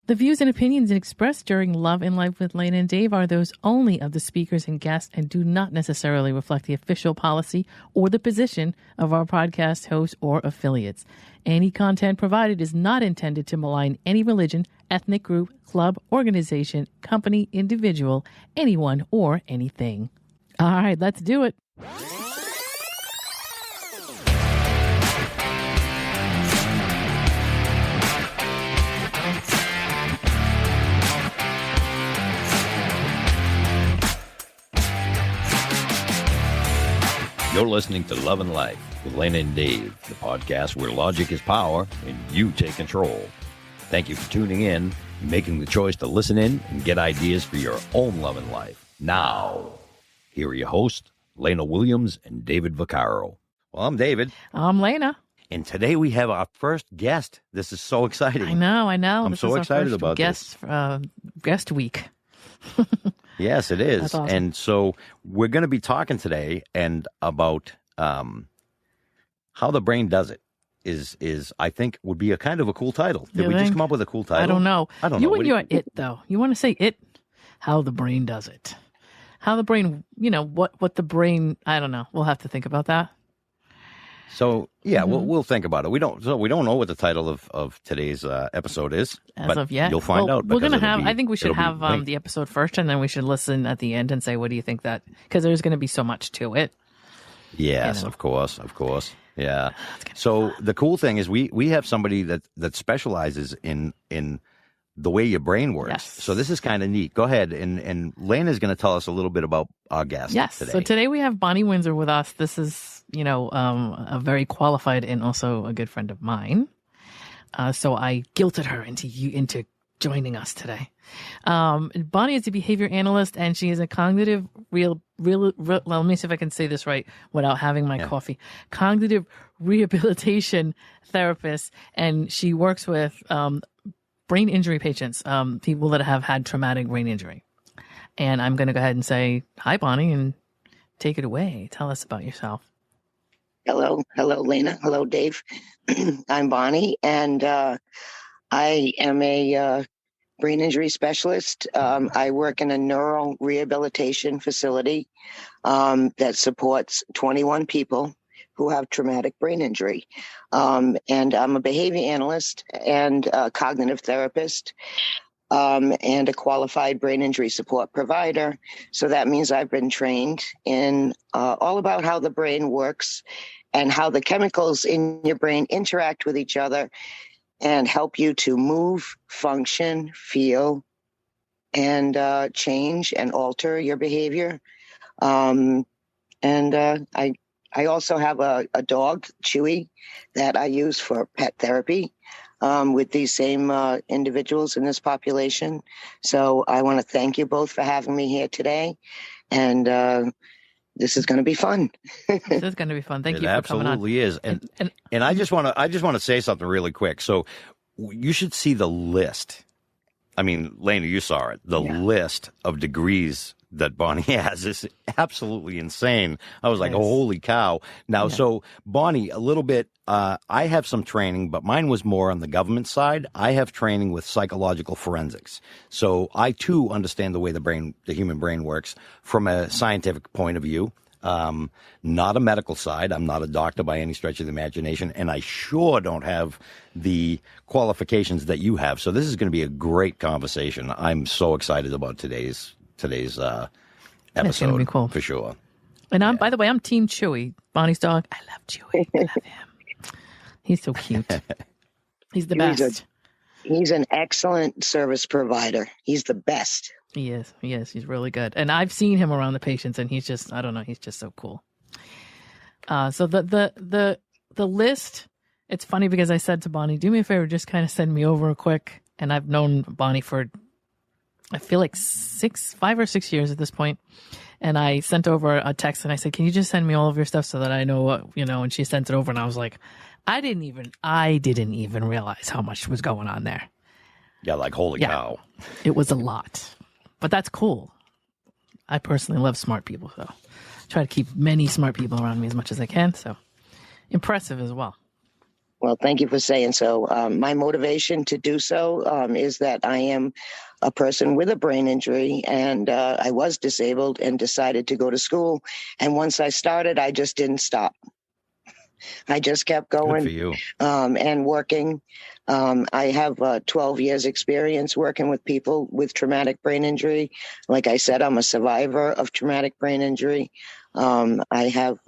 The views and opinions expressed during Love and Life with Lana and Dave are those only of the speakers and guests and do not necessarily reflect the official policy or the position of our podcast hosts or affiliates. Any content provided is not intended to malign any religion, ethnic group, club, organization, company, individual, anyone, or anything. All right, let's do it. You're listening to Love and Life with Lana and Dave, the podcast where logic is power and you take control. Thank you for tuning in, making the choice to listen in and get ideas for your own love and life. Now, here are your hosts, Lana Williams and David Vaccaro. Well, I'm David. I'm Lana. And today we have our first guest. This is so exciting. I know. I'm so excited about this. Guest week. Yes, it is. That's awesome. And so we're going to be talking today and about how the brain does it is I think would be a kind of a cool title. Did we just come up with a cool title? I don't know. You're it though. You want to say it, how the brain does it. How the brain, what the brain, I don't know. We'll have to think about that. So, yeah, we'll think about it. We don't know what the title of today's episode is. As of yet. You'll find out. We're going to have, I think we should have the episode first, and then we should listen at the end and say, what do you think that, because there's going to be so much to it. Yes, of course. Yeah. So the cool thing is we have somebody that specializes in the way your brain works. Yes. So this is kind of neat. Go ahead. And Lana's going to tell us a little bit about our guest today. So today we have Bonnieanne Winsor with us. This is, a very qualified and also a good friend of mine. So I guilted her into joining us today. Bonnie is a behavior analyst, and she is a cognitive let me see if I can say this right without having my coffee. Cognitive rehabilitation therapist, and she works with brain injury patients, people that have had traumatic brain injury. And I'm going to go ahead and say, hi, Bonnie, and take it away. Tell us about yourself. Hello, Lana. Hello, Dave. I'm Bonnie, and I am a brain injury specialist. I work in a neural rehabilitation facility that supports 21 people who have traumatic brain injury. And I'm a behavior analyst and a cognitive therapist and a qualified brain injury support provider. So that means I've been trained in all about how the brain works and how the chemicals in your brain interact with each other and help you to move, function, feel, and change and alter your behavior. I also have a dog, Chewy, that I use for pet therapy with these same individuals in this population. So I want to thank you both for having me here today. And this is going to be fun. This is going to be fun. Thank you for coming on. It absolutely is. And I just want to say something really quick. So you should see the list. I mean, Lana, you saw it. The list of degrees that Bonnie has is absolutely insane. I was like, oh, holy cow. Now, so Bonnie, a little bit, I have some training, but mine was more on the government side. I have training with psychological forensics. So I too understand the way the human brain works from a scientific point of view. Not a medical side. I'm not a doctor by any stretch of the imagination, and I sure don't have the qualifications that you have. So this is going to be a great conversation. I'm so excited about today's episode. It's going to be cool. For sure. And by the way, I'm Team Chewy. Bonnie's dog. I love Chewy. I love him. He's so cute. He's the best. He's an excellent service provider. He's the best. He is. He's really good. And I've seen him around the patients, and he's just, I don't know, he's just so cool. So the list, it's funny because I said to Bonnie, do me a favor, just kind of send me over a quick. And I've known Bonnie for, I feel like 5 or 6 years at this point. And I sent over a text and I said, can you just send me all of your stuff so that I know what, and she sent it over. And I was like, I didn't even realize how much was going on there. Yeah. Like, holy cow. It was a lot, but that's cool. I personally love smart people. So try to keep many smart people around me as much as I can. So impressive as well. Well, thank you for saying so. My motivation to do so is that I am a person with a brain injury, and I was disabled and decided to go to school. And once I started, I just didn't stop. I just kept Good for going you. and working. I have 12 years experience working with people with traumatic brain injury. Like I said, I'm a survivor of traumatic brain injury. I have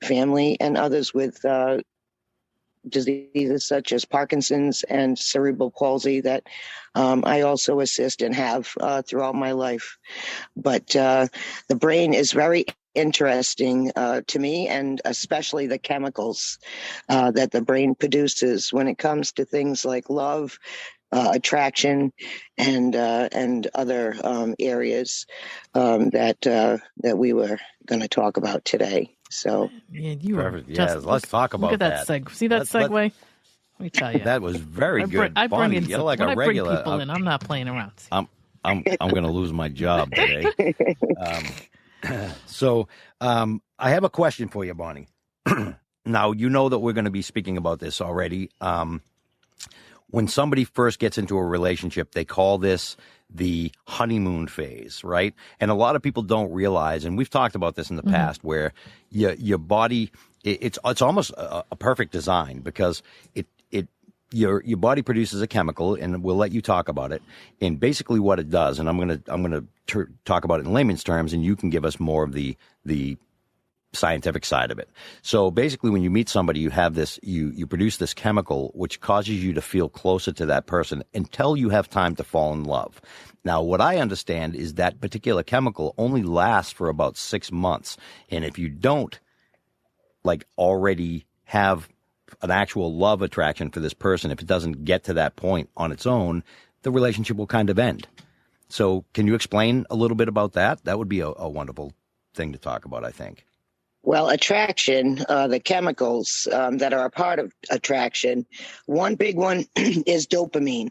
family and others with diseases such as Parkinson's and cerebral palsy that I also assist and have throughout my life. But the brain is very interesting to me, and especially the chemicals that the brain produces when it comes to things like love, attraction, and other areas that we were going to talk about today. So Yeah, you were Perfect. just. Yes, let's talk about look at that. See that segue? Let me tell you. That was very good. I bring Bonnie, in you're some, like when a I bring regular. people in. I'm not playing around. I'm going to lose my job today. So I have a question for you, Bonnie. Now, you know that we're going to be speaking about this already. When somebody first gets into a relationship, they call this the honeymoon phase, right? And a lot of people don't realize, and we've talked about this in the past, where your body, it's almost a perfect design, because your body produces a chemical, and we'll let you talk about it. And basically what it does, and I'm gonna talk about it in layman's terms, and you can give us more of the scientific side of it. So basically, when you meet somebody, you have this, you produce this chemical which causes you to feel closer to that person until you have time to fall in love. Now, what I understand is that particular chemical only lasts for about 6 months. And if you don't already have an actual love attraction for this person, if it doesn't get to that point on its own, the relationship will kind of end. So can you explain a little bit about that? That would be a wonderful thing to talk about, I think. Well, attraction, the chemicals that are a part of attraction, one big one is dopamine.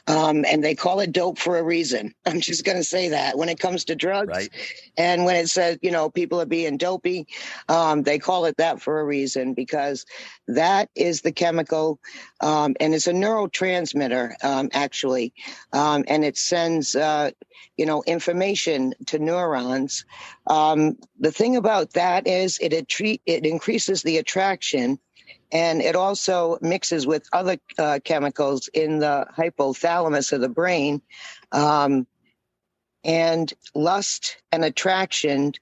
And they call it dope for a reason. I'm just going to say that when it comes to drugs, Right. And when it says, people are being dopey, they call it that for a reason, because that is the chemical, and it's a neurotransmitter, actually. And it sends, information to neurons. The thing about that is it increases the attraction. And it also mixes with other chemicals in the hypothalamus of the brain. And lust and attraction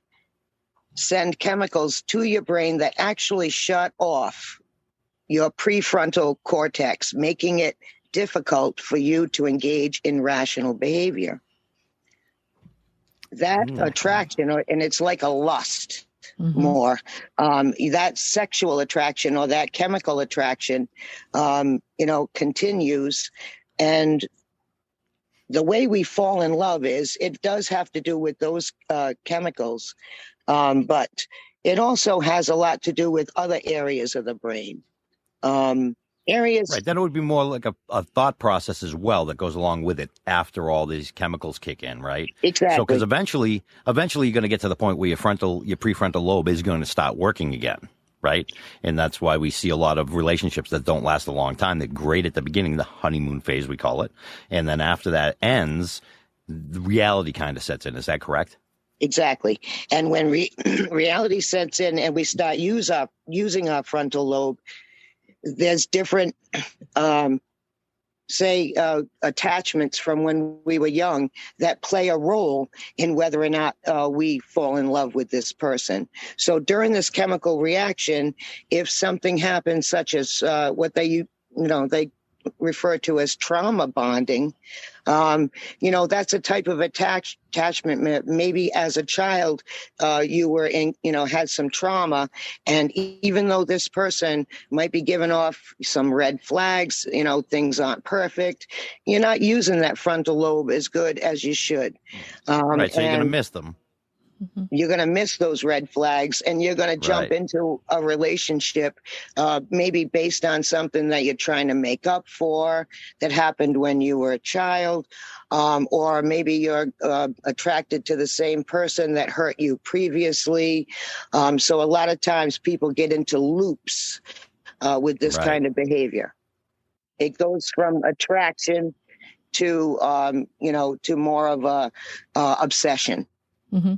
send chemicals to your brain that actually shut off your prefrontal cortex, making it difficult for you to engage in rational behavior. That attraction, and it's like a lust. More that sexual attraction or that chemical attraction continues. And the way we fall in love is, it does have to do with those chemicals, but it also has a lot to do with other areas of the brain. Right, that would be more like a thought process as well that goes along with it after all these chemicals kick in, right? Exactly. So, because eventually you're going to get to the point where your prefrontal lobe is going to start working again, right? And that's why we see a lot of relationships that don't last a long time. They're great at the beginning, the honeymoon phase, we call it. And then after that ends, the reality kind of sets in. Is that correct? Exactly. And when reality sets in and we start using our frontal lobe, there's different, attachments from when we were young that play a role in whether or not we fall in love with this person. So during this chemical reaction, if something happens, such as what they refer to as trauma bonding, that's a type of attachment. Maybe as a child, you were had some trauma, and even though this person might be giving off some red flags, things aren't perfect, you're not using that frontal lobe as good as you should. Right, so you're going to miss them. You're going to miss those red flags, and you're going to jump into a relationship, maybe based on something that you're trying to make up for that happened when you were a child, or maybe you're attracted to the same person that hurt you previously. So a lot of times people get into loops with this Right. kind of behavior. It goes from attraction to, to more of a obsession. Mm-hmm.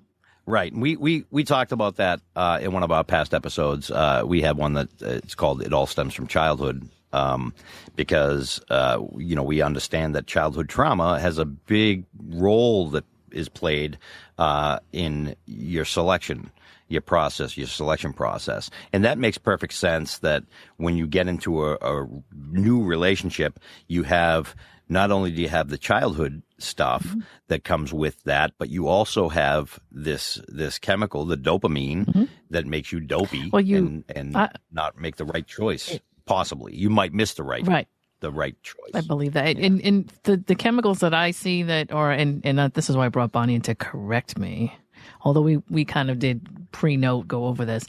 Right. We talked about that in one of our past episodes. We had one that it's called "It All Stems from Childhood," because we understand that childhood trauma has a big role that is played in your selection process. And that makes perfect sense that when you get into a new relationship, you have, not only do you have the childhood stuff that comes with that, but you also have this chemical, the dopamine, that makes you dopey and not make the right choice. Possibly. You might miss the right choice. I believe that. Yeah. And the chemicals that I see that are, and this is why I brought Bonnie in to correct me, although we kind of did pre-note go over this.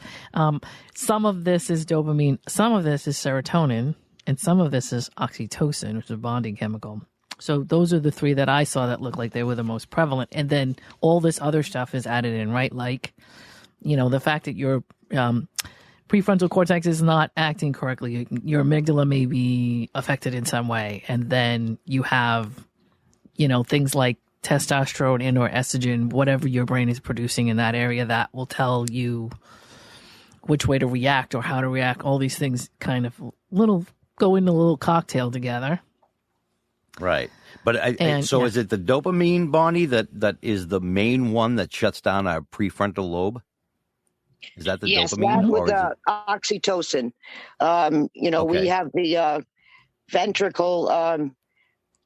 Some of this is dopamine, some of this is serotonin, and some of this is oxytocin, which is a bonding chemical. So those are the three that I saw that looked like they were the most prevalent. And then all this other stuff is added in, right? Like, the fact that your prefrontal cortex is not acting correctly, your amygdala may be affected in some way. And then you have, things like testosterone and or estrogen, whatever your brain is producing in that area, that will tell you which way to react or how to react. All these things kind of go in a little cocktail together. Right. But is it the dopamine, Bonnie, that is the main one that shuts down our prefrontal lobe? Is that the dopamine? Yes, with oxytocin. We have the ventricle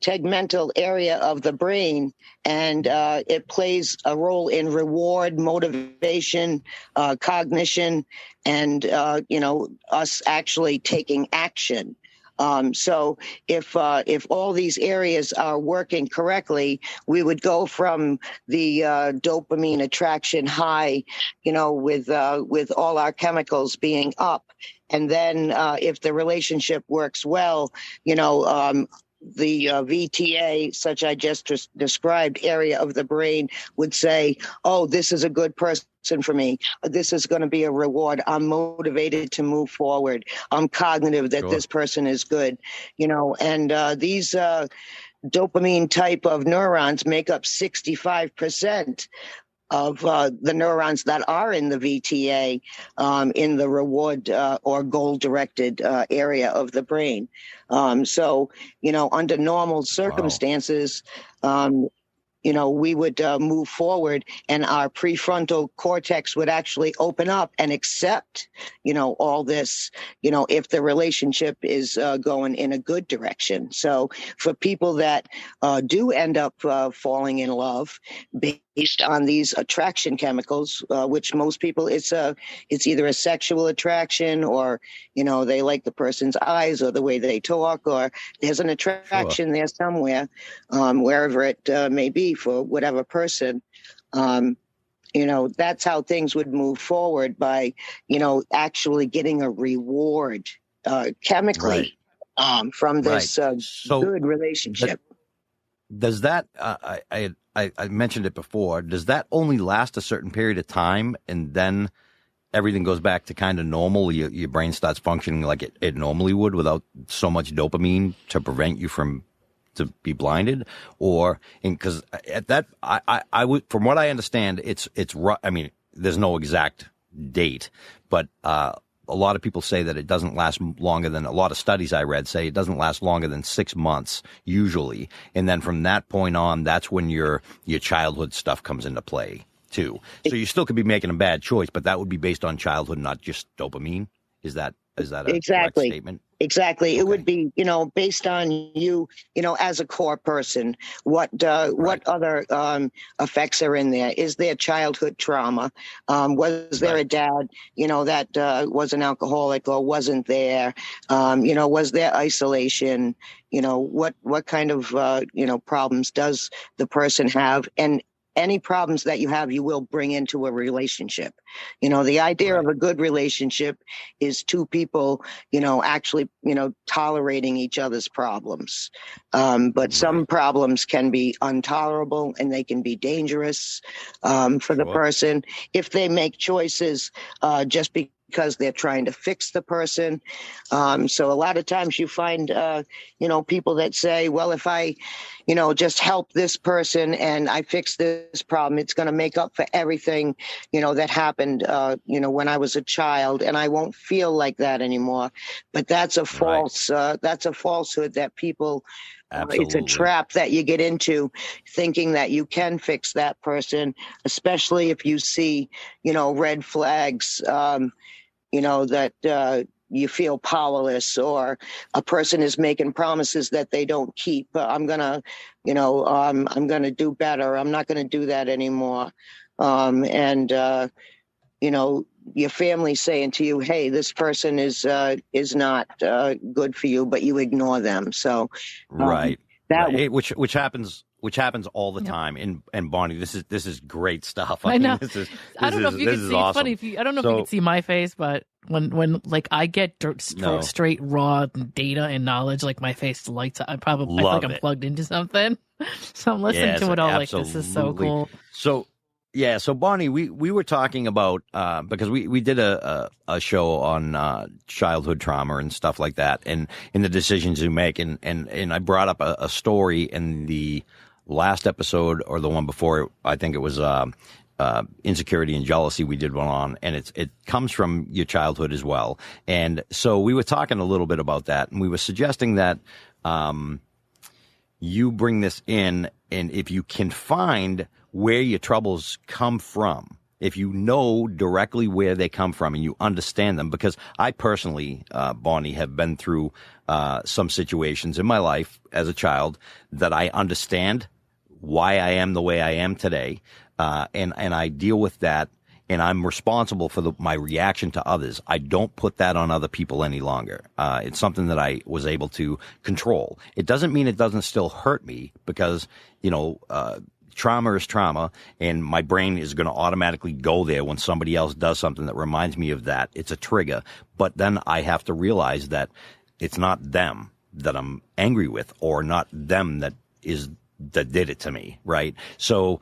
tegmental area of the brain, and it plays a role in reward, motivation, cognition, and us actually taking action. So if all these areas are working correctly, we would go from the dopamine attraction high, with all our chemicals being up. And then if the relationship works well, the VTA, such I just described, area of the brain would say, oh, this is a good person for me. This is going to be a reward. I'm motivated to move forward. I'm cognitive that this person is good. And these dopamine type of neurons make up 65% of the neurons that are in the VTA, in the reward or goal-directed area of the brain. So, under normal circumstances, we would move forward, and our prefrontal cortex would actually open up and accept, all this, if the relationship is going in a good direction. So for people that do end up falling in love based on these attraction chemicals, which most people, it's either a sexual attraction, or, they like the person's eyes or the way they talk, or there's an attraction there somewhere, wherever it may be for whatever person. That's how things would move forward, by, actually getting a reward chemically from this good relationship. Does that, I mentioned it before, does that only last a certain period of time, and then everything goes back to kind of normal? Your brain starts functioning like it normally would without so much dopamine to prevent you to be blinded? Or, because at that, I would, from what I understand, it's, I mean, there's no exact date, but, a lot of people say that it doesn't last longer than, a lot of studies I read say it doesn't last longer than 6 months usually. And then from that point on, that's when your childhood stuff comes into play too. So you still could be making a bad choice, but that would be based on childhood, not just dopamine. Is that a correct statement? Exactly. Okay. It would be, based on you, as a core person, what other effects are in there? Is there childhood trauma? Was there a dad, that was an alcoholic or wasn't there? Was there isolation? What kind of, problems does the person have? And any problems that you have, you will bring into a relationship. The idea of a good relationship is two people, actually, tolerating each other's problems. But some problems can be intolerable, and they can be dangerous for the person if they make choices just because because they're trying to fix the person. So a lot of times you find, people that say, well, if I, just help this person and I fix this problem, it's going to make up for everything, that happened, when I was a child, and I won't feel like that anymore. But that's a false, that's a falsehood that people, it's a trap that you get into, thinking that you can fix that person, especially if you see, red flags, that you feel powerless, or a person is making promises that they don't keep. I'm gonna do better. I'm not gonna do that anymore. Your family saying to you, "Hey, this person is not good for you," but you ignore them. So, which happens all the time. And Bonnie, this is great stuff. I know. I don't know if you can see. Awesome. It's funny. I don't know if you can see my face, but when like I get straight raw data and knowledge, like my face lights up. I feel like I'm plugged into something. So I'm listening to it all. Absolutely. Like, this is so cool. So Bonnie, we were talking about because we did a show on childhood trauma and stuff like that, and in the decisions you make, and I brought up a story in the last episode, or the one before. I think it was insecurity and jealousy. We did one on, and it comes from your childhood as well. And so we were talking a little bit about that, and we were suggesting that you bring this in, and if you can find where your troubles come from, if you know directly where they come from and you understand them, because I personally, Bonnie, have been through some situations in my life as a child that I understand why I am the way I am today, and I deal with that, and I'm responsible for my reaction to others. I don't put that on other people any longer. It's something that I was able to control. It doesn't mean it doesn't still hurt me, because, trauma is trauma, and my brain is going to automatically go there when somebody else does something that reminds me of that. It's a trigger. But then I have to realize that it's not them that I'm angry with, or not them that did it to me, right? So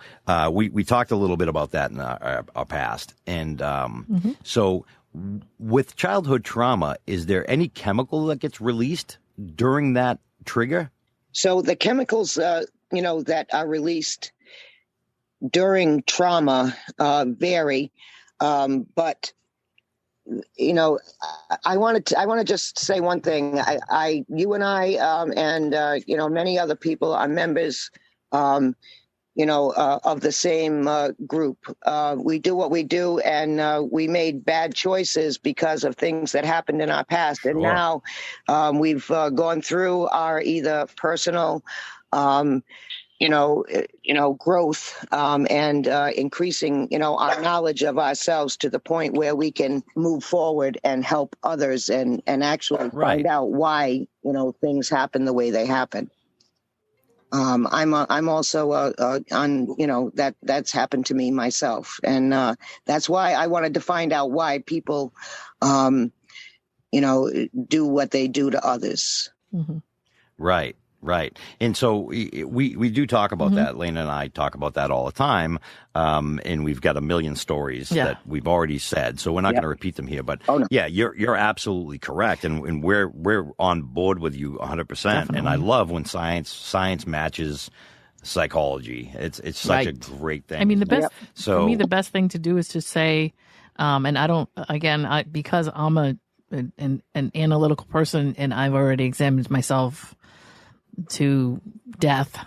we talked a little bit about that in our past. And so with childhood trauma, is there any chemical that gets released during that trigger? So the chemicals, that are released during trauma vary, but I want to just say one thing. You and I, and many other people are members, of the same group. We do what we do, and we made bad choices because of things that happened in our past. And now we've gone through our either personal growth, and increasing, our knowledge of ourselves to the point where we can move forward and help others, and actually find out why, things happen the way they happen. I'm also on, that's happened to me myself. And that's why I wanted to find out why people, do what they do to others. Mm-hmm. Right. Right. And so we do talk about that. Lana and I talk about that all the time. And we've got a million stories that we've already said, so we're not going to repeat them here. But you're absolutely correct. And we're on board with you 100%. Definitely. And I love when science matches psychology. It's such a great thing. I mean, for me, the best thing to do is to say, and I don't, again, because I'm an analytical person, and I've already examined myself to death,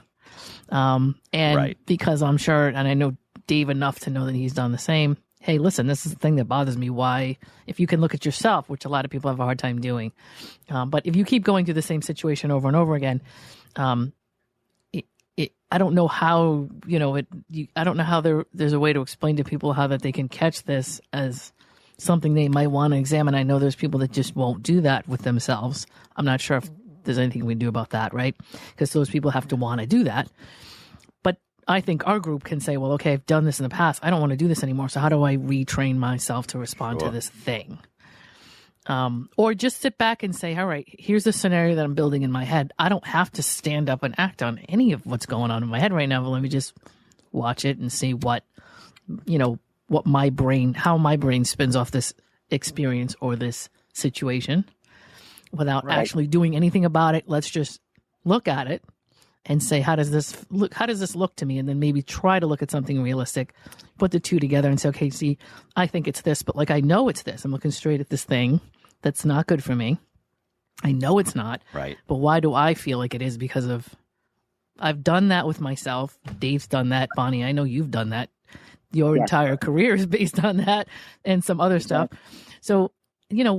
because I'm sure, and I know Dave enough to know that he's done the same. Hey, listen, this is the thing that bothers me. Why? If you can look at yourself, which a lot of people have a hard time doing, but if you keep going through the same situation over and over again, I don't know how, I don't know how there's a way to explain to people how that they can catch this as something they might want to examine. I know there's people that just won't do that with themselves. I'm not sure if there's anything we can do about that, right? Because those people have to want to do that. But I think our group can say, well, okay, I've done this in the past. I don't want to do this anymore. So how do I retrain myself to respond to this thing? Or just sit back and say, all right, here's the scenario that I'm building in my head. I don't have to stand up and act on any of what's going on in my head right now, but let me just watch it and see how my brain spins off this experience or this situation without actually doing anything about it. Let's just look at it and say, how does this look to me? And then maybe try to look at something realistic, put the two together and say, okay, see, I think it's this, but like, I know it's this. I'm looking straight at this thing that's not good for me. I know it's not. Right. But why do I feel like it is? Because I've done that with myself. Dave's done that. Bonnie, I know you've done that. Your entire career is based on that and some other stuff. So,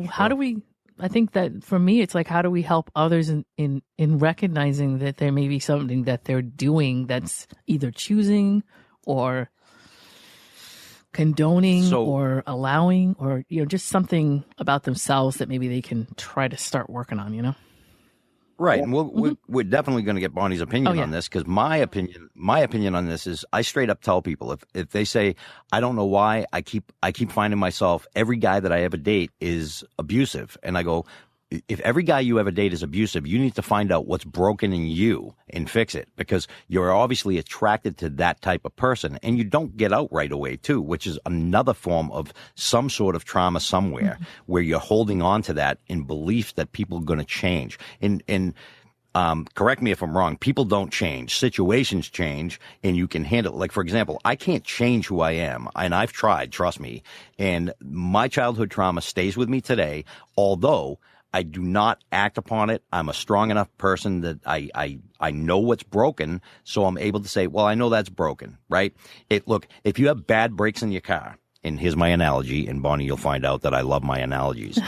how do we, I think that for me, it's like, how do we help others in recognizing that there may be something that they're doing that's either choosing or condoning or allowing, or, just something about themselves that maybe they can try to start working on, Right. And we're definitely going to get Bonnie's opinion on this, because my opinion on this is I straight up tell people if they say, I don't know why I keep finding myself, every guy that I ever date is abusive. And I go, if every guy you ever date is abusive, you need to find out what's broken in you and fix it, because you're obviously attracted to that type of person, and you don't get out right away too, which is another form of some sort of trauma somewhere where you're holding on to that in belief that people are going to change. And correct me if I'm wrong, people don't change. Situations change, and you can handle it. Like, for example, I can't change who I am, and I've tried, trust me, and my childhood trauma stays with me today, although I do not act upon it. I'm a strong enough person that I know what's broken, so I'm able to say, well, I know that's broken, right? Look, if you have bad brakes in your car, and here's my analogy, and Bonnie, you'll find out that I love my analogies.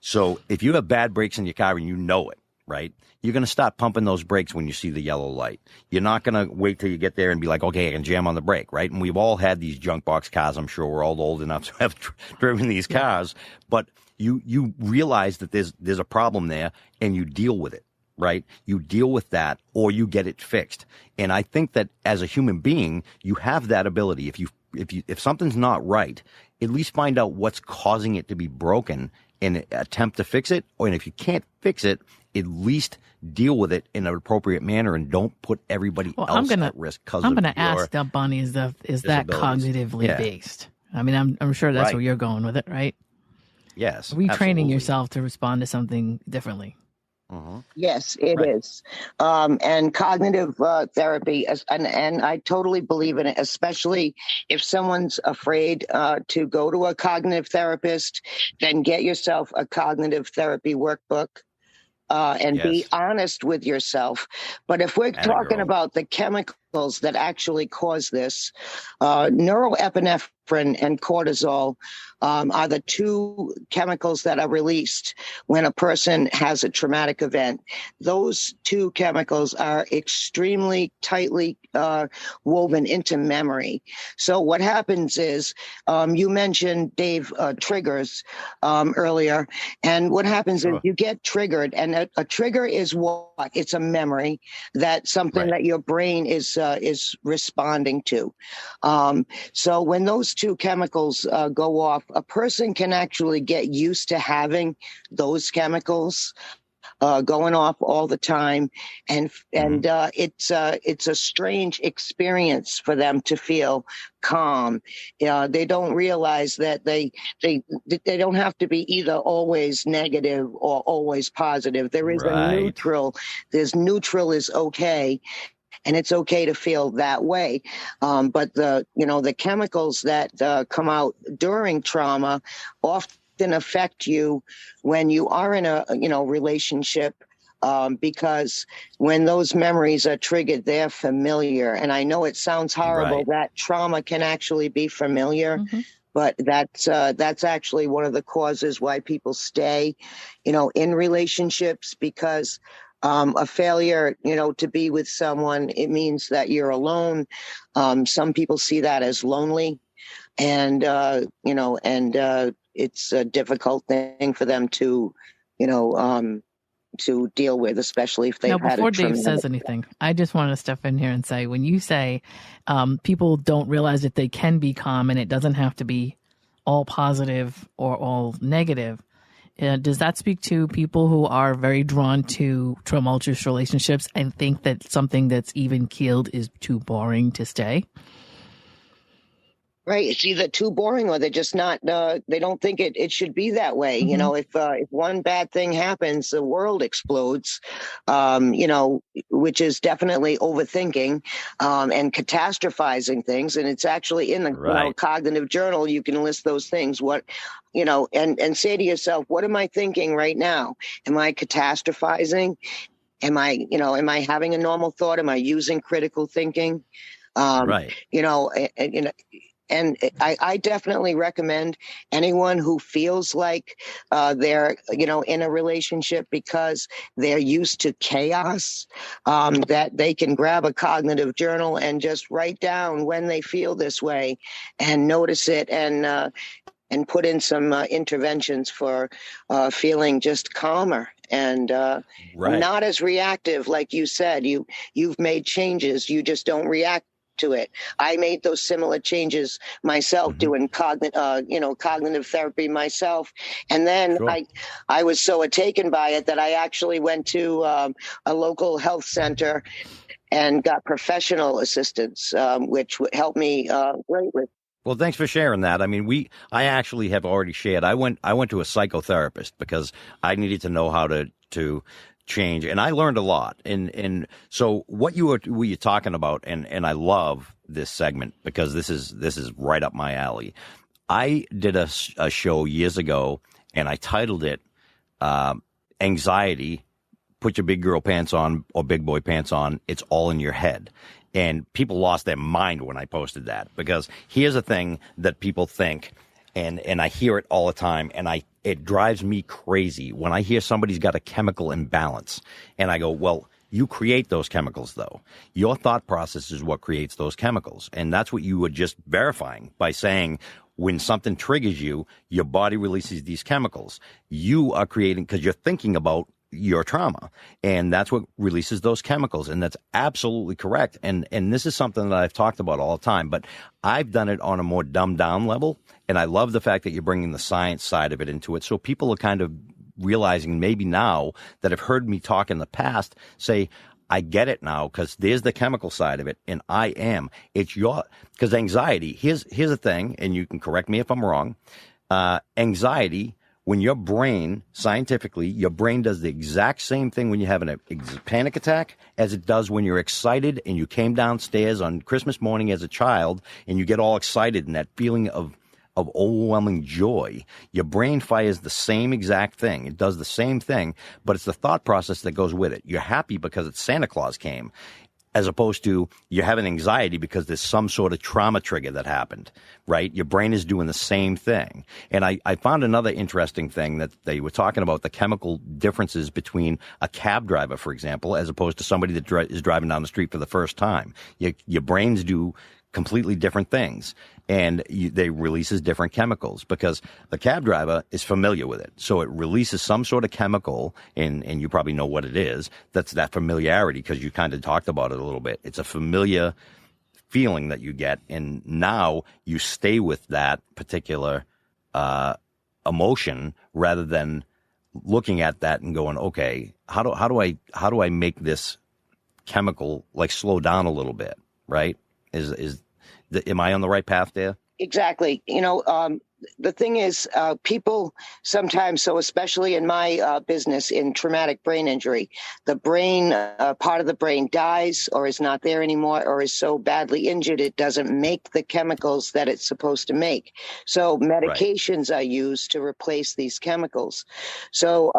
So if you have bad brakes in your car and you know it, right, you're going to stop pumping those brakes when you see the yellow light. You're not going to wait till you get there and be like, okay, I can jam on the brake, right? And we've all had these junk box cars. I'm sure we're all old enough to have driven these cars, but you realize that there's a problem there, and you deal with it, right? You deal with that, or you get it fixed. And I think that as a human being, you have that ability. If something's not right, at least find out what's causing it to be broken and attempt to fix it. And if you can't fix it, at least deal with it in an appropriate manner, and don't put everybody else at risk. I'm going to ask Bonnie, is that cognitively based? I mean, I'm sure that's where you're going with it, right? Yes. Retraining absolutely. yourself to respond to something differently. Yes, it is. And cognitive therapy, and I totally believe in it, especially if someone's afraid to go to a cognitive therapist, then get yourself a cognitive therapy workbook. And be honest with yourself. But if we're talking about the chemicals that actually cause this, neuroepinephrine and cortisol are the two chemicals that are released when a person has a traumatic event. Those two chemicals are extremely tightly woven into memory. So what happens is, you mentioned, Dave, triggers earlier, and what happens is you get triggered, and a trigger is what? It's a memory, that something that your brain is responding to. So when those two chemicals go off, a person can actually get used to having those chemicals going off all the time, and it's a strange experience for them to feel calm. They don't realize that they don't have to be either always negative or always positive. There is a neutral. There's neutral is okay. And it's okay to feel that way. But the chemicals that come out during trauma often affect you when you are in a relationship, because when those memories are triggered, they're familiar. And I know it sounds horrible that trauma can actually be familiar. But that's actually one of the causes why people stay, in relationships, because a failure, to be with someone, it means that you're alone. Some people see that as lonely, and it's a difficult thing for them to deal with, especially if they've had before Dave says anything, I just want to step in here and say, when you say people don't realize that they can be calm and it doesn't have to be all positive or all negative, does that speak to people who are very drawn to tumultuous relationships and think that something that's even keeled is too boring to stay? Right. It's either too boring or they're just not, they don't think it should be that way. You know, if one bad thing happens, the world explodes, you know, which is definitely overthinking, and catastrophizing things. And it's actually in the, you know, Right. cognitive journal. You can list those things. What, you know, and say to yourself, what am I thinking right now? Am I catastrophizing? Am I, you know, am I having a normal thought? Am I using critical thinking? Right. You know, you know, and I definitely recommend anyone who feels like they're, you know, in a relationship because they're used to chaos, that they can grab a cognitive journal and just write down when they feel this way and notice it and put in some interventions for feeling just calmer and Right. not as reactive, like you said. You've made changes. You just don't react to it. I made those similar changes myself, Hmm. doing you know, cognitive therapy myself, and then Sure. I was so taken by it that I actually went to a local health center and got professional assistance, which helped me greatly. Well, thanks for sharing that. I mean, I actually have already shared. I went to a psychotherapist because I needed to know how to change, and I learned a lot. And so what you were talking about, and I love this segment because this is right up my alley. I did a show years ago, and I titled it "Anxiety. Put your big girl pants on or big boy pants on. It's all in your head." And people lost their mind when I posted that, because here's a thing that people think, and I hear it all the time, and it drives me crazy when I hear somebody's got a chemical imbalance. And I go, well, you create those chemicals, though. Your thought process is what creates those chemicals. And that's what you were just verifying by saying, when something triggers you, your body releases these chemicals. You are creating, because you're thinking about your trauma, and that's what releases those chemicals. And that's absolutely correct. And this is something that I've talked about all the time, but I've done it on a more dumbed down level. And I love the fact that you're bringing the science side of it into it. So people are kind of realizing maybe now that have heard me talk in the past say, I get it now, because there's the chemical side of it, and because anxiety, here's the thing, and you can correct me if I'm wrong. Anxiety, when your brain, scientifically, your brain does the exact same thing when you're having a panic attack as it does when you're excited and you came downstairs on Christmas morning as a child and you get all excited, and that feeling of overwhelming joy. Your brain fires the same exact thing. It does the same thing, but it's the thought process that goes with it. You're happy because it's Santa Claus came, as opposed to you're having anxiety because there's some sort of trauma trigger that happened, right? Your brain is doing the same thing. And I found another interesting thing that they were talking about, the chemical differences between a cab driver, for example, as opposed to somebody that is driving down the street for the first time. Your brains do completely different things, and they releases different chemicals because the cab driver is familiar with it. So it releases some sort of chemical, and you probably know what it is. That's that familiarity, because you kind of talked about it a little bit. It's a familiar feeling that you get, and now you stay with that particular emotion rather than looking at that and going, okay, how do I make this chemical like slow down a little bit, right? Am I on the right path there? Exactly. You know, the thing is, people sometimes, so especially in my business in traumatic brain injury, the brain, part of the brain dies or is not there anymore, or is so badly injured it doesn't make the chemicals that it's supposed to make. So medications are used to replace these chemicals. So,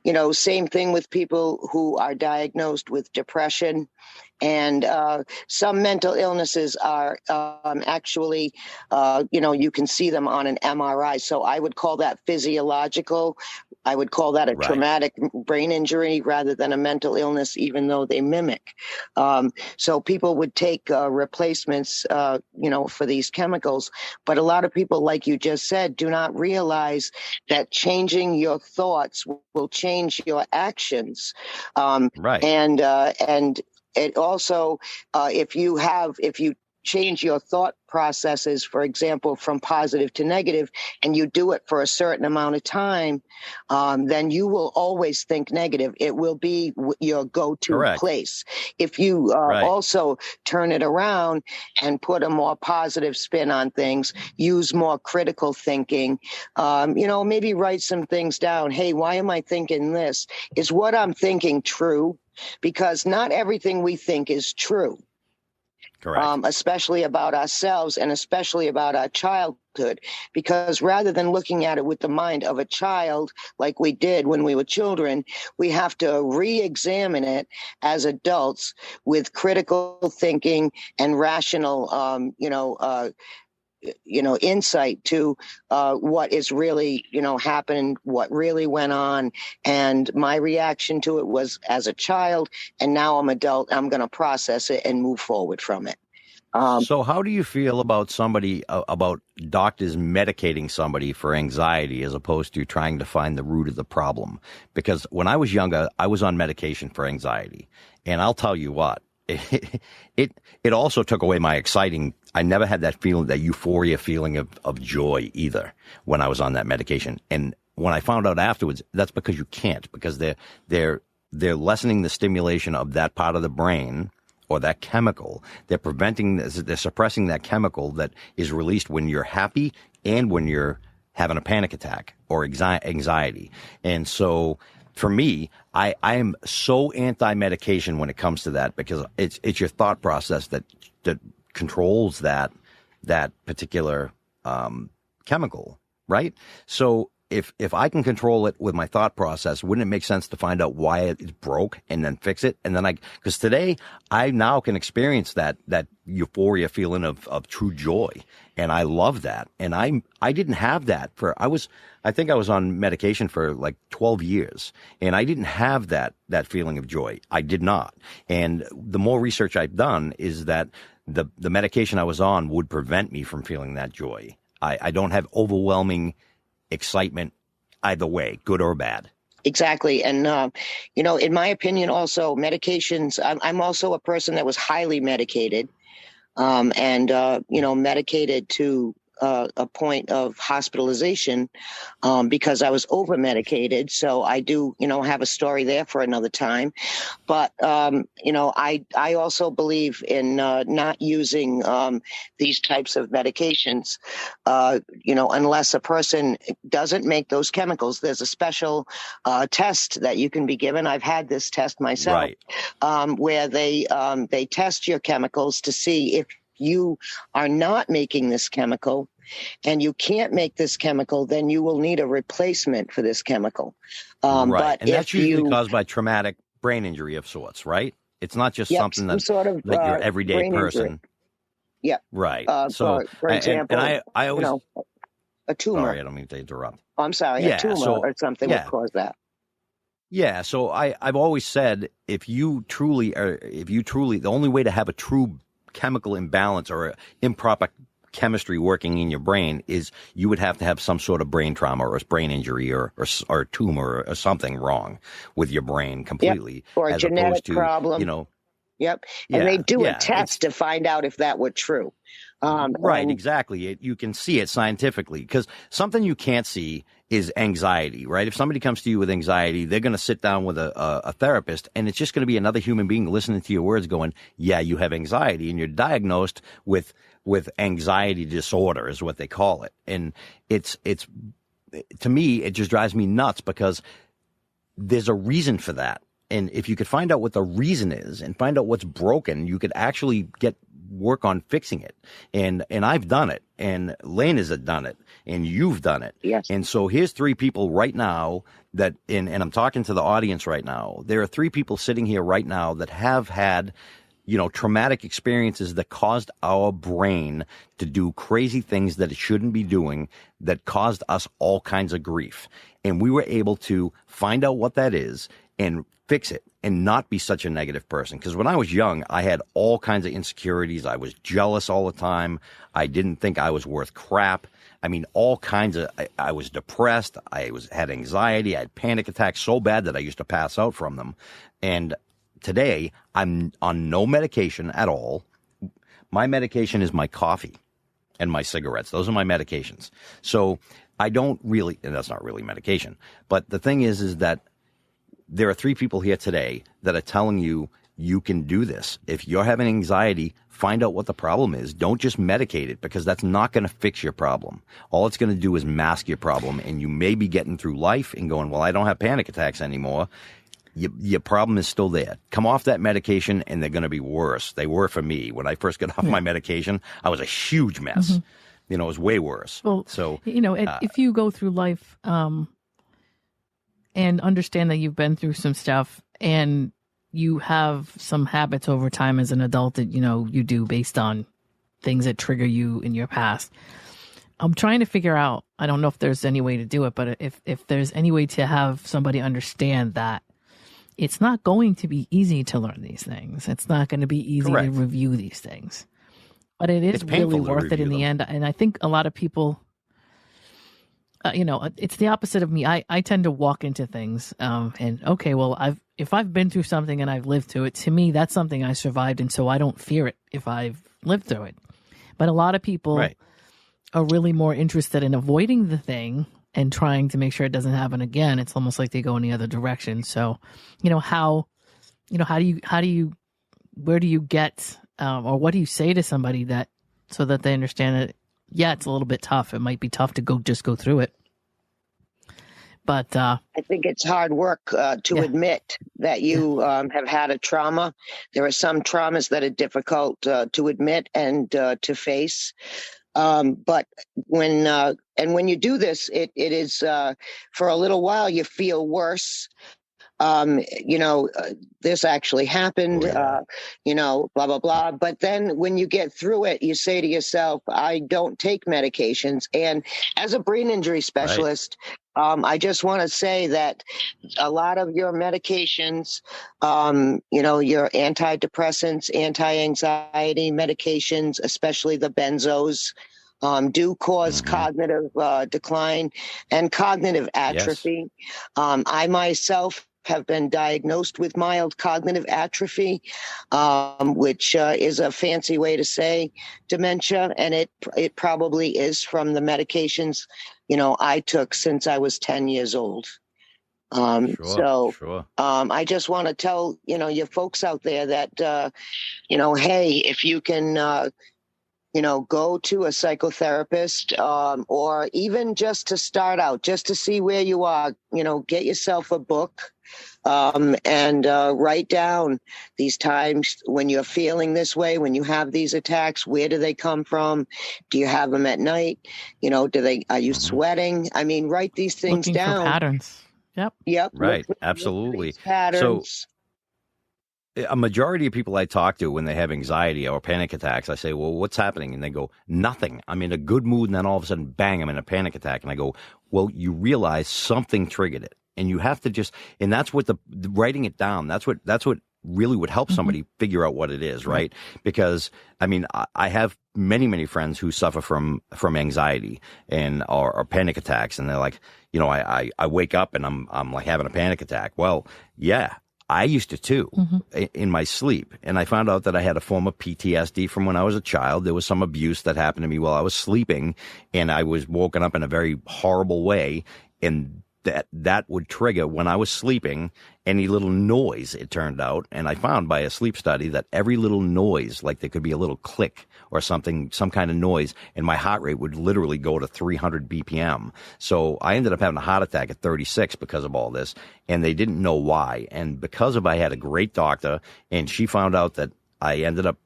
you know, same thing with people who are diagnosed with depression. And some mental illnesses are actually, you know, you can see them on an MRI. So I would call that physiological. I would call that a traumatic brain injury rather than a mental illness, even though they mimic. So people would take replacements, you know, for these chemicals. But a lot of people, like you just said, do not realize that changing your thoughts will change your actions. And it also, if you change your thought processes, for example, from positive to negative, and you do it for a certain amount of time, then you will always think negative. It will be your go-to Correct. place. If you Right. also turn it around and put a more positive spin on things, use more critical thinking, maybe write some things down. Hey, why am I thinking this? Is what I'm thinking true? Because not everything we think is true. Correct. Especially about ourselves and especially about our childhood. Because rather than looking at it with the mind of a child, like we did when we were children, we have to re-examine it as adults with critical thinking and rational, insight to what is really, happened, what really went on. And my reaction to it was as a child, and now I'm adult, I'm going to process it and move forward from it. So how do you feel about about doctors medicating somebody for anxiety as opposed to trying to find the root of the problem? Because when I was younger, I was on medication for anxiety. And I'll tell you what, it also took away my exciting. I never had that feeling, that euphoria feeling of joy either when I was on that medication. And when I found out afterwards, that's because you can't, because they're lessening the stimulation of that part of the brain or that chemical. They're suppressing that chemical that is released when you're happy and when you're having a panic attack or anxiety. And so for me, I am so anti-medication when it comes to that, because it's your thought process that controls that particular chemical, right? So if I can control it with my thought process, wouldn't it make sense to find out why it broke and then fix it? And then because today I now can experience that euphoria feeling of true joy. And I love that. And I didn't have that I think I was on medication for like 12 years, and I didn't have that feeling of joy. I did not. And the more research I've done is that the medication I was on would prevent me from feeling that joy. I don't have overwhelming excitement either way, good or bad. Exactly. And, in my opinion, also medications, I'm also a person that was highly medicated, medicated to a point of hospitalization because I was over medicated. So I do, have a story there for another time. But, I also believe in not using these types of medications, unless a person doesn't make those chemicals. There's a special test that you can be given. I've had this test myself, right. Where they test your chemicals to see if you are not making this chemical and you can't make this chemical, then you will need a replacement for this chemical. Right. But and that's usually caused by traumatic brain injury of sorts, right? It's not just something that sort of your everyday person. Injury. Yeah. Right. So, for example, and I always, a tumor. Sorry, I don't mean to interrupt. Oh, I'm sorry. A tumor or something would cause that. Yeah. So I've always said, if you truly, the only way to have a true chemical imbalance or improper chemistry working in your brain is you would have to have some sort of brain trauma or a brain injury or tumor or something wrong with your brain completely. Yep. Or a genetic problem. Yep. And they do a test to find out if that were true. Right, exactly. You can see it scientifically, because something you can't see is anxiety, right? If somebody comes to you with anxiety, they're going to sit down with a therapist, and it's just going to be another human being listening to your words going, yeah, you have anxiety, and you're diagnosed with anxiety disorder is what they call it. And it's to me, it just drives me nuts, because there's a reason for that. And if you could find out what the reason is and find out what's broken, you could actually work on fixing it. And I've done it, and Lane has done it, and you've done it. Yes. And so here's three people right now and I'm talking to the audience right now. There are three people sitting here right now that have had, traumatic experiences that caused our brain to do crazy things that it shouldn't be doing, that caused us all kinds of grief. And we were able to find out what that is and fix it and not be such a negative person. Because when I was young, I had all kinds of insecurities. I was jealous all the time. I didn't think I was worth crap. I mean, all kinds of, I was depressed. Had anxiety. I had panic attacks so bad that I used to pass out from them. And today I'm on no medication at all. My medication is my coffee and my cigarettes. Those are my medications. So I don't really, and that's not really medication. But the thing is that there are 3 people here today that are telling you you can do this. If you're having anxiety, find out what the problem is. Don't just medicate it, because that's not going to fix your problem. All it's going to do is mask your problem, and you may be getting through life and going, well, I don't have panic attacks anymore. Your problem is still there. Come off that medication, and they're going to be worse. They were for me. When I first got off my medication, I was a huge mess. Mm-hmm. It was way worse. Well, so if you go through life and understand that you've been through some stuff, and you have some habits over time as an adult that you do based on things that trigger you in your past. I'm trying to figure out, I don't know if there's any way to do it, but if there's any way to have somebody understand that it's not going to be easy to learn these things. It's not going to be easy to review these things. But it is really worth it in the end. And I think a lot of people, it's the opposite of me. I tend to walk into things and, okay, well, if I've been through something and I've lived through it, to me, that's something I survived. And so I don't fear it if I've lived through it. But a lot of people are really more interested in avoiding the thing and trying to make sure it doesn't happen again. It's almost like they go in the other direction. So, where do you get, or what do you say to somebody so that they understand that, yeah, it's a little bit tough. It might be tough to go through it. But I think it's hard work to admit that you have had a trauma. There are some traumas that are difficult to admit and to face. But when you do this, it is for a little while you feel worse. This actually happened, blah, blah, blah. But then when you get through it, you say to yourself, I don't take medications. And as a brain injury specialist, I just want to say that a lot of your medications, your antidepressants, anti-anxiety medications, especially the benzos, do cause cognitive decline and cognitive atrophy. Yes. I myself have been diagnosed with mild cognitive atrophy, which is a fancy way to say dementia, and it probably is from the medications, I took since I was 10 years old. Sure. I just want to tell, your folks out there that, hey, if you can, go to a psychotherapist, or even just to start out, just to see where you are, get yourself a book, and write down these times when you're feeling this way, when you have these attacks. Where do they come from? Do you have them at night? Are you sweating? I mean, write these things down. Looking for patterns. Yep. Right. Absolutely. Patterns. So a majority of people I talk to when they have anxiety or panic attacks, I say, well, what's happening? And they go, nothing. I'm in a good mood. And then all of a sudden, bang, I'm in a panic attack. And I go, well, you realize something triggered it. And you have to and that's what the writing it down, that's what really would help somebody figure out what it is, right? Because, I mean, I have many, many friends who suffer from anxiety and or panic attacks. And they're like, I wake up and I'm like having a panic attack. Well, yeah. I used to too, in my sleep. And I found out that I had a form of PTSD from when I was a child. There was some abuse that happened to me while I was sleeping, and I was woken up in a very horrible way. And that would trigger when I was sleeping any little noise, it turned out. And I found by a sleep study that every little noise, like there could be a little click or something, some kind of noise, and my heart rate would literally go to 300 BPM. So I ended up having a heart attack at 36 because of all this, and they didn't know why. And because I had a great doctor, and she found out that I ended up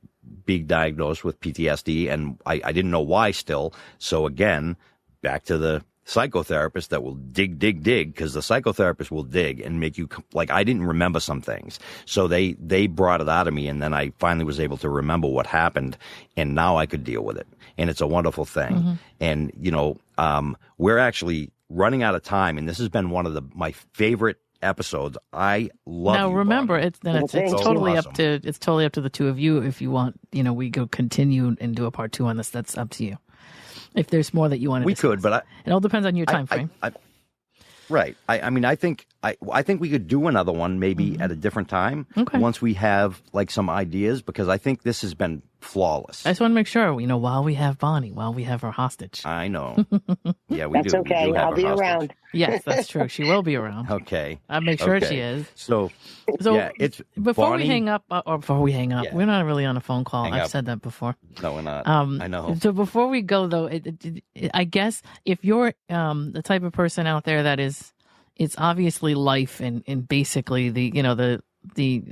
being diagnosed with PTSD, and I didn't know why still. So again, back to the psychotherapist that will dig, because the psychotherapist will dig and make you, like, I didn't remember some things. So they brought it out of me, and then I finally was able to remember what happened, and now I could deal with it. And it's a wonderful thing. And, we're actually running out of time, and this has been one of my favorite episodes. I love now, you, remember, Bonnie. it's totally awesome. It's totally up to the two of you. If you want, we go continue and do a part 2 on this, that's up to you. If there's more that you want to discuss. We could, but it all depends on your time frame. Right. I mean, I think I think we could do another one maybe at a different time once we have like some ideas, because I think this has been flawless. I just want to make sure, while we have Bonnie, while we have her hostage. I know. Yeah, we That's do. okay. We do have I'll her be hostage. around. Yes, that's true. She will be around. Okay. I'll make sure she is. So yeah, it's before Bonnie, we hang up, Yeah. we're not really on a phone call. Hang I've up. said that before. No, we're not. I know. So before we go, though, I guess if you're the type of person out there that is, it's obviously life, and basically the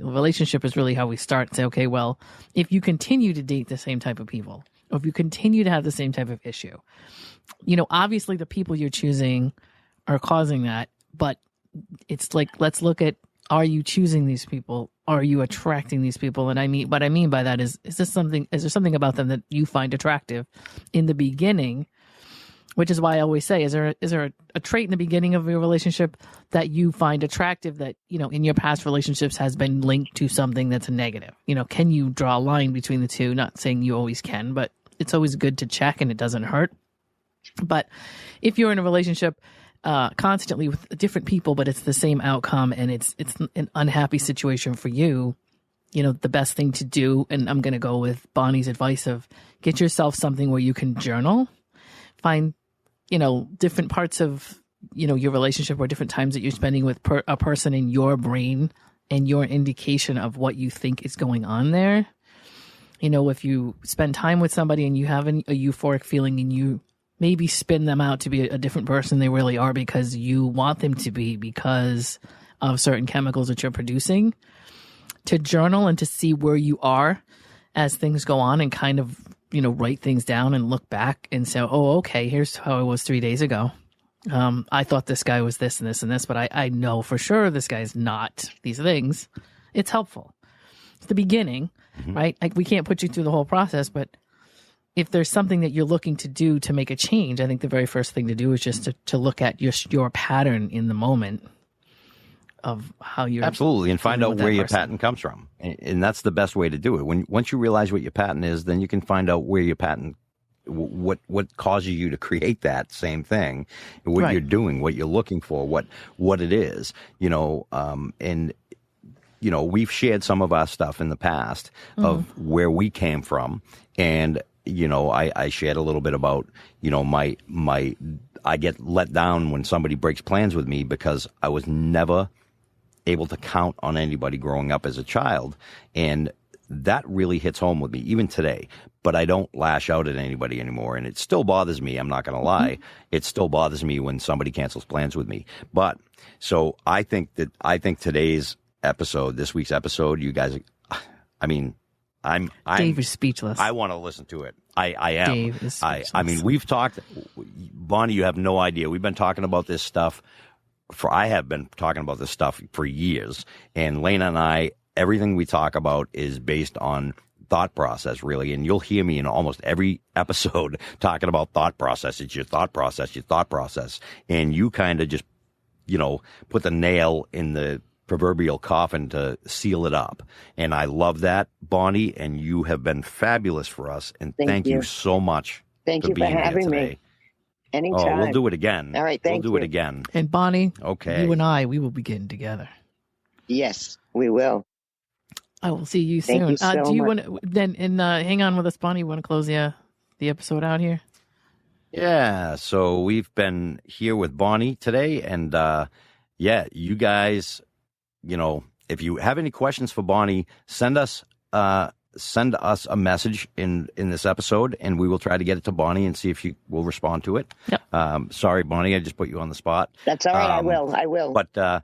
relationship is really how we start and say, okay, well, if you continue to date the same type of people, or if you continue to have the same type of issue, obviously the people you're choosing are causing that, but it's like, let's look at, are you choosing these people? Are you attracting these people? And what I mean by that is there something about them that you find attractive in the beginning? Which is why I always say, is there a trait in the beginning of your relationship that you find attractive that, in your past relationships has been linked to something that's a negative? Can you draw a line between the two? Not saying you always can, but it's always good to check, and it doesn't hurt. But if you're in a relationship constantly with different people, but it's the same outcome, and it's an unhappy situation for you, the best thing to do, and I'm going to go with Bonnie's advice of get yourself something where you can journal, find different parts of, your relationship, or different times that you're spending with a person in your brain and your indication of what you think is going on there. If you spend time with somebody and you have a euphoric feeling, and you maybe spin them out to be a different person they really are because you want them to be, because of certain chemicals that you're producing, to journal and to see where you are as things go on, and kind of write things down and look back and say, oh, okay, here's how I was 3 days ago. I thought this guy was this and this and this, but I know for sure this guy's not these things. It's helpful. It's the beginning, right? Like, we can't put you through the whole process, but if there's something that you're looking to do to make a change, I think the very first thing to do is just to look at your pattern in the moment of how you're absolutely, and find out where your person. pattern comes from, and that's the best way to do it. Once you realize what your pattern is, then you can find out where your pattern, what causes you to create that same thing, what Right. you're doing, what you're looking for, what it is, and we've shared some of our stuff in the past of where we came from, and I shared a little bit about my I get let down when somebody breaks plans with me, because I was never able to count on anybody growing up as a child. And that really hits home with me, even today. But I don't lash out at anybody anymore. And it still bothers me. I'm not going to lie. It still bothers me when somebody cancels plans with me. But so I think today's episode, this week's episode, you guys, I'm Dave is speechless. I want to listen to it. I am. Dave is speechless. I mean, we've talked, Bonnie, you have no idea. We've been talking about this stuff I have been talking about this stuff for years. And Lana and I, everything we talk about is based on thought process, really. And you'll hear me in almost every episode talking about thought process. It's your thought process, your thought process. And you kind of just, put the nail in the proverbial coffin to seal it up. And I love that, Bonnie, and you have been fabulous for us. And thank you so much. Thank you for being here having today. me. Anytime. Oh, we'll do it again. All right, thank We'll do you. it again. And Bonnie, Okay. you and I, we will begin together. Yes, we will. I will see you Thank soon. you so Do you much. want to then hang on with us, Bonnie? You want to close the episode out here? Yeah, so we've been here with Bonnie today, and you guys, if you have any questions for Bonnie, send us a message in this episode, and we will try to get it to Bonnie and see if she will respond to it. Yep. Sorry, Bonnie, I just put you on the spot. That's all right. I will. But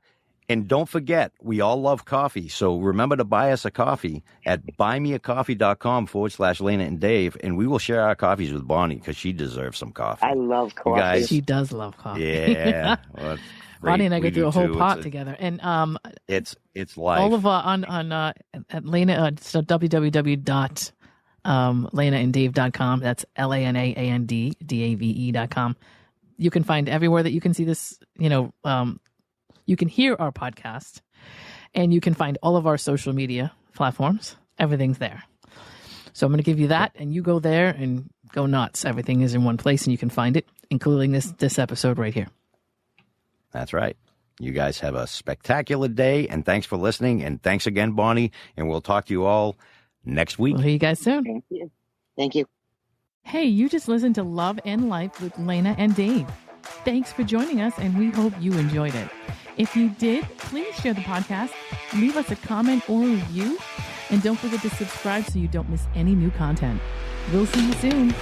and don't forget, we all love coffee. So remember to buy us a coffee at buymeacoffee.com/Lana and Dave, and we will share our coffees with Bonnie because she deserves some coffee. I love coffee. guys- She does love coffee. Yeah. Well, that's great. Bonnie and I We go through do a whole too. pot together. And It's life. all of on at Lana, so www.lanaanddave.com. That's LANAANDDAVE.com. You can find everywhere that you can see this, you can hear our podcast, and you can find all of our social media platforms. Everything's there. So I'm going to give you that, and you go there and go nuts. Everything is in one place, and you can find it, including this episode right here. That's right. You guys have a spectacular day, and thanks for listening. And thanks again, Bonnie. And we'll talk to you all next week. We'll hear you guys soon. Thank you. Thank you. Hey, you just listened to Love and Life with Lana and Dave. Thanks for joining us, and we hope you enjoyed it. If you did, please share the podcast, leave us a comment or a review, and don't forget to subscribe so you don't miss any new content. We'll see you soon.